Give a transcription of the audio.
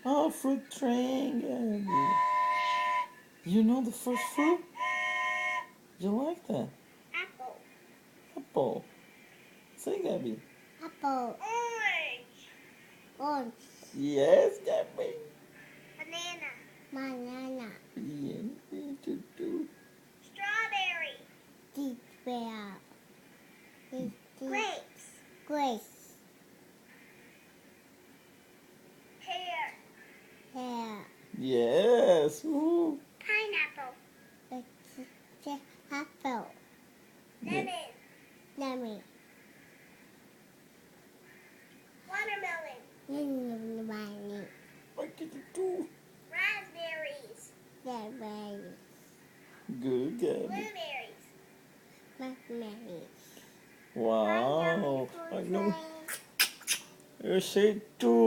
Oh, fruit train, Gabby. You know the first fruit? You like that? Apple. Apple. Say, Gabby. Apple. Orange. Orange. Yes, Gabby. Banana. Banana. Yeah, do, do. Strawberry. Deep bear. Grapes. Grapes. Pear. Pear. Yes. Woo. Pineapple. It's apple. Yeah. Lemon. Lemon. Watermelon. Watermelon. What did you do? Raspberries. Raspberries. Good, Gabby. Blueberries. Blackberries. Wow. I know. You say two.